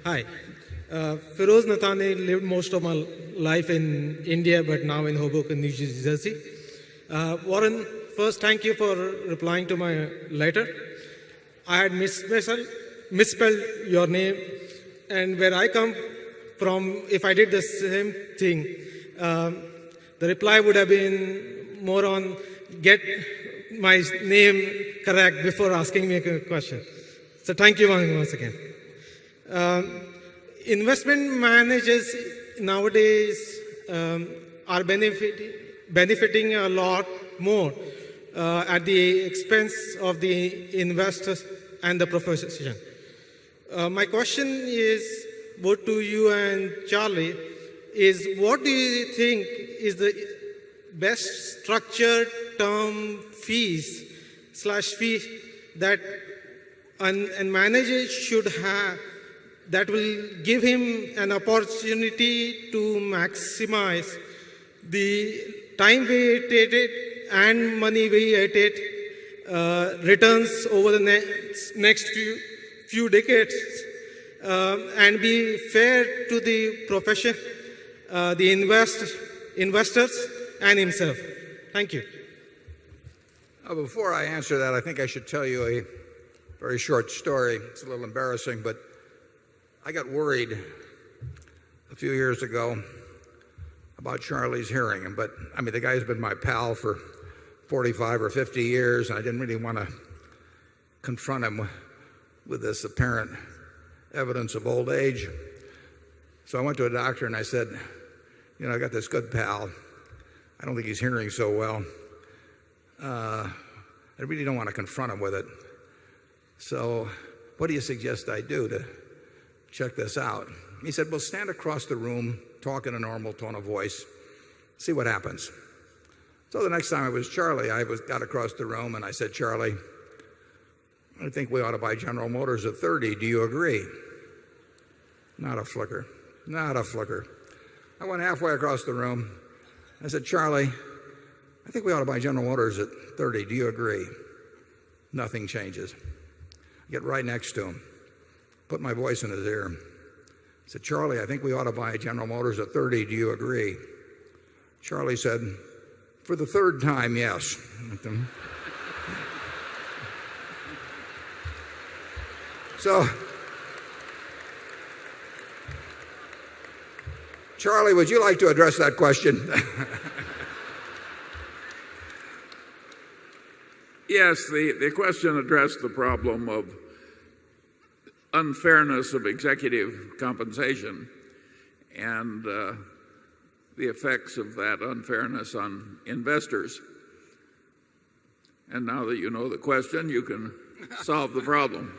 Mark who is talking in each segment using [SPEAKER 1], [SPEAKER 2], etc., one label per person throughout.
[SPEAKER 1] Hi. Feroz Nathani lived most of my life in India, but now in Hoboken, New Jersey. Warren, first, thank you for replying to my letter. I had misspelled your name, and where I come from, if I did the same thing, the reply would have been more on get my name correct before asking me a question. So thank you once again. Investment managers nowadays are benefiting a lot more at the expense of the investors and the profession. My question is both to you and Charlie is what do you think is the best structured term fees / fee that a manager should have that will give him an opportunity to maximize the time weighted and money weighted returns over the next few decades and be fair to the profession, the investors, and himself. Thank you.
[SPEAKER 2] Before I answer that, I think I should tell you a very short story. It's a little embarrassing, but I got worried a few years ago about Charlie's hearing. But I mean, the guy's been my pal for 45 or 50 years, and I didn't really want to confront him with this apparent evidence of old age. So I went to a doctor and I said, you know, I got this good pal. I don't think he's hearing so well. I really don't want to confront him with it. So what do you suggest I do to check this out? He said, well, stand across the room, talk in a normal tone of voice, see what happens. So the next time it was Charlie, got across the room and I said, Charlie, I think we ought to buy General Motors at 30. Do you agree? Not a flicker. Not a flicker. I went halfway across the room. I said, Charlie, I think we ought to buy General Motors at 30. Do you agree? Nothing changes. I get right next to him, put my voice in his ear. I said, Charlie, I think we ought to buy General Motors at 30. Do you agree? Charlie said, for the third time, yes. So, Charlie, would you like to address that question?
[SPEAKER 3] Yes, the question addressed the problem of unfairness of executive compensation and the effects of that unfairness on investors. And now that you know the question, you can solve the problem.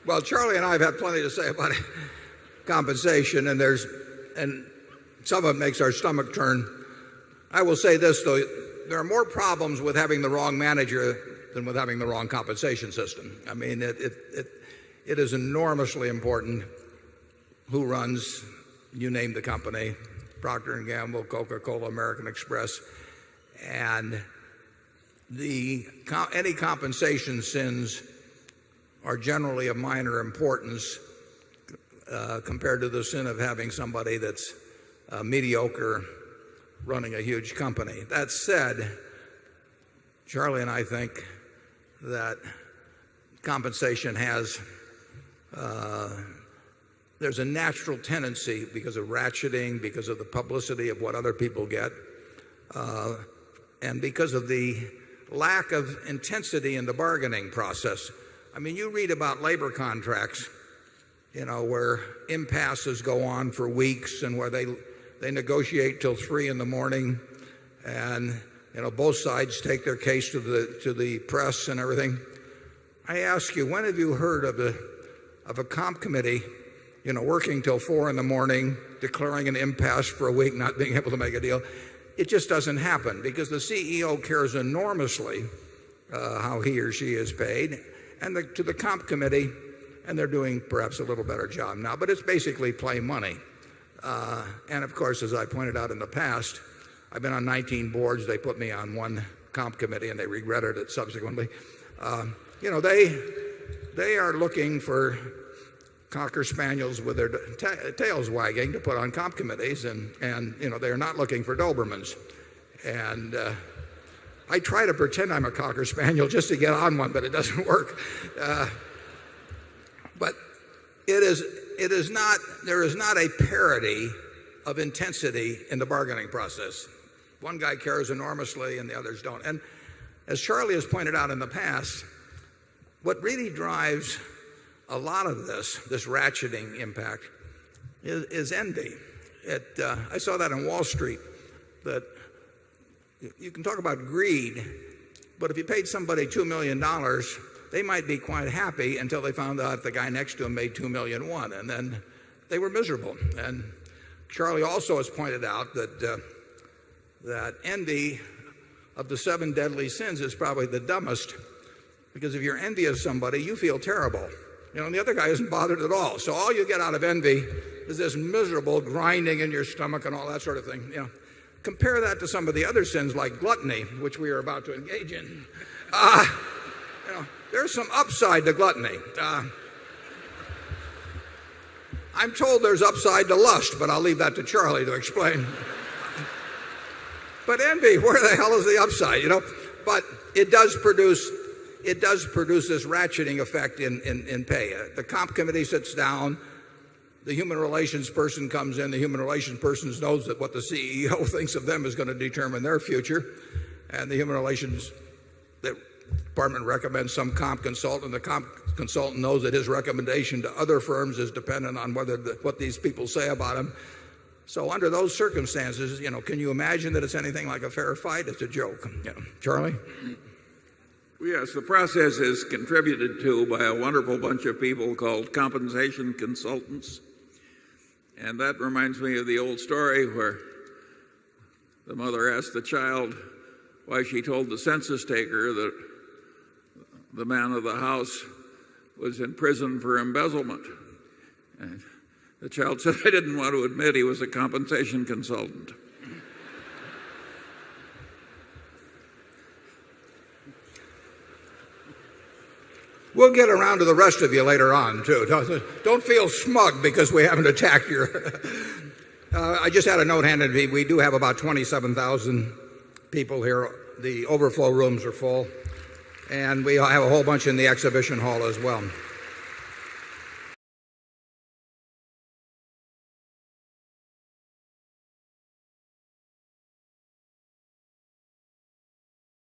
[SPEAKER 2] Well, Charlie and I have had plenty to say about compensation, and some of it makes our stomach turn. I will say this, though. There are more problems with having the wrong manager than with having the wrong compensation system. I mean, it is enormously important who runs, you name the company, Procter & Gamble, Coca-Cola, American Express. And any compensation sins are generally of minor importance compared to the sin of having somebody that's mediocre running a huge company. That said, Charlie and I think that compensation there's a natural tendency because of ratcheting, because of the publicity of what other people get, and because of the lack of intensity in the bargaining process. I mean, you read about labor contracts, you know, where impasses go on for weeks and where they negotiate till 3 in the morning, and you know both sides take their case to the press and everything. I ask you, when have you heard of a comp committee, you know, working till 4 in the morning, declaring an impasse for a week, not being able to make a deal? It just doesn't happen because the CEO cares enormously how he or she is paid, and to the comp committee, and they're doing perhaps a little better job now, but it's basically play money. And of course, as I pointed out in the past, I've been on 19 boards. They put me on one comp committee, and they regretted it subsequently. They are looking for Cocker Spaniels with their tails wagging to put on comp committees, and they're not looking for Dobermans. And I try to pretend I'm a Cocker Spaniel just to get on one, but it doesn't work. But there is not a parity of intensity in the bargaining process. One guy cares enormously and the others don't. And as Charlie has pointed out in the past, what really drives a lot of this ratcheting impact is envy. I saw that on Wall Street, that you can talk about greed, but if you paid somebody $2 million, they might be quite happy until they found out the guy next to him made $2,000,001, and then they were miserable. And Charlie also has pointed out that envy of the 7 deadly sins is probably the dumbest, because if you're envious of somebody, you feel terrible. And the other guy isn't bothered at all. So all you get out of envy is this miserable grinding in your stomach and all that sort of thing. Compare that to some of the other sins like gluttony, which we are about to engage in. There's some upside to gluttony. I'm told there's upside to lust, but I'll leave that to Charlie to explain. But envy, where the hell is the upside? But it does produce this ratcheting effect in pay. The comp committee sits down, the human relations person comes in, the human relations person knows that what the CEO thinks of them is going to determine their future, and the human relations department recommends some comp consultant, and the comp consultant knows that his recommendation to other firms is dependent on what these people say about him. So under those circumstances, can you imagine that it's anything like a fair fight? It's a joke. Charlie?
[SPEAKER 3] Yes, the process is contributed to by a wonderful bunch of people called compensation consultants. And that reminds me of the old story where the mother asked the child why she told the census taker that the man of the house was in prison for embezzlement. And the child said, I didn't want to admit he was a compensation consultant.
[SPEAKER 2] We'll get around to the rest of you later on, too. Don't feel smug because we haven't attacked your... I just had a note handed to me. We do have about 27,000 people here. The overflow rooms are full. And we have a whole bunch in the exhibition hall as well.